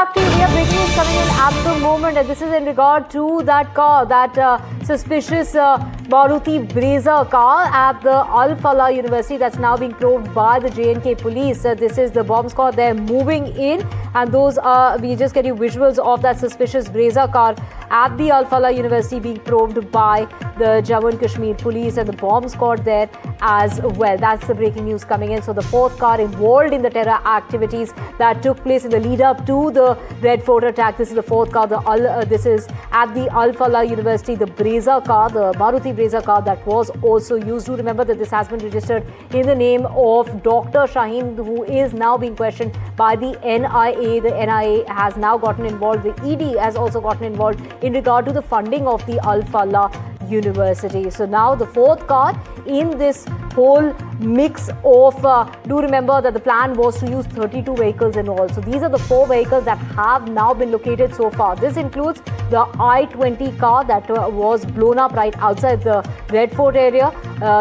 We have breaking news coming in at the moment, and this is in regard to that car, that suspicious Maruti Brezza car at the Al Falah University that's now being probed by the J&K police. This is the bomb squad. They're moving in, and those are, we just get you visuals of that suspicious Brezza car at the Al Falah University being probed by the Jammu and Kashmir police, and the bomb squad there as well. That's the breaking news coming in. So the fourth car involved in the terror activities that took place in the lead up to the Red Fort attack. This is the fourth car. This is at the Al Falah University, the Brezza car, the Maruti Brezza car that was also used. Do remember that this has been registered in the name of Dr. Shaheen, who is now being questioned by the NIA. The NIA has now gotten involved. The ED has also gotten involved in regard to the funding of the Al Falah University. So now the fourth car in this whole mix of, do remember that the plan was to use 32 vehicles in all. So these are the 4 vehicles that have now been located so far. This includes the I-20 car that was blown up right outside the Red Fort area.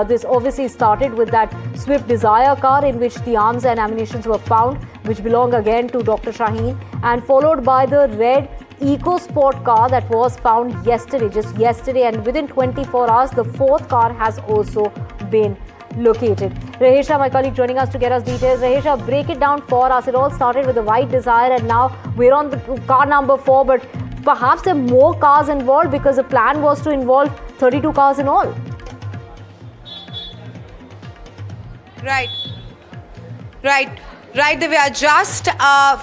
This obviously started with that Swift Desire car in which the arms and ammunitions were found, which belong again to Dr. Shaheen, and followed by the red EcoSport car that was found just yesterday, and within 24 hours the fourth car has also been located. Rahesha, my colleague, joining us to get us details. Rahesha, break it down for us. It all started with the white Desire, and now we're on the car number 4, but perhaps there are more cars involved because the plan was to involve 32 cars in all. Right, Divya. Just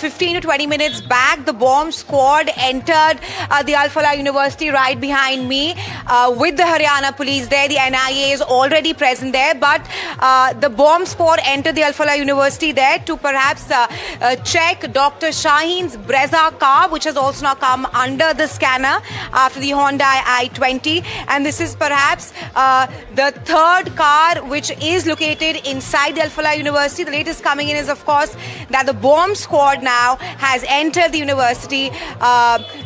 15 to 20 minutes back, the bomb squad entered the Al Falah University right behind me with the Haryana police there. The NIA is already present there, but the bomb squad entered the Al Falah University there to perhaps check Dr. Shaheen's Brezza car, which has also now come under the scanner after the Hyundai I-20. And this is perhaps the third car which is located inside the Al Falah University. The latest coming in is, of course, that the bomb squad now has entered the university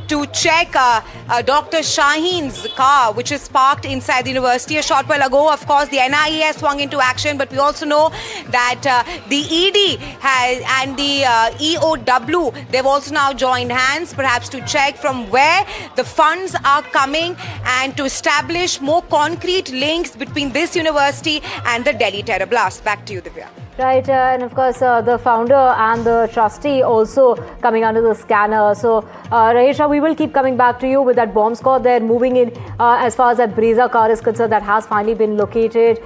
to check Dr. Shaheen's car, which is parked inside the university. A short while ago, of course, the NIA has swung into action, but we also know that the ED and the EOW, they've also now joined hands, perhaps to check from where the funds are coming and to establish more concrete links between this university and the Delhi terror blast. Back to you, Divya. Right, and of course the founder and the trustee also coming under the scanner. So Rahesha, we will keep coming back to you with that bomb squad there moving in as far as that Brezza car is concerned that has finally been located.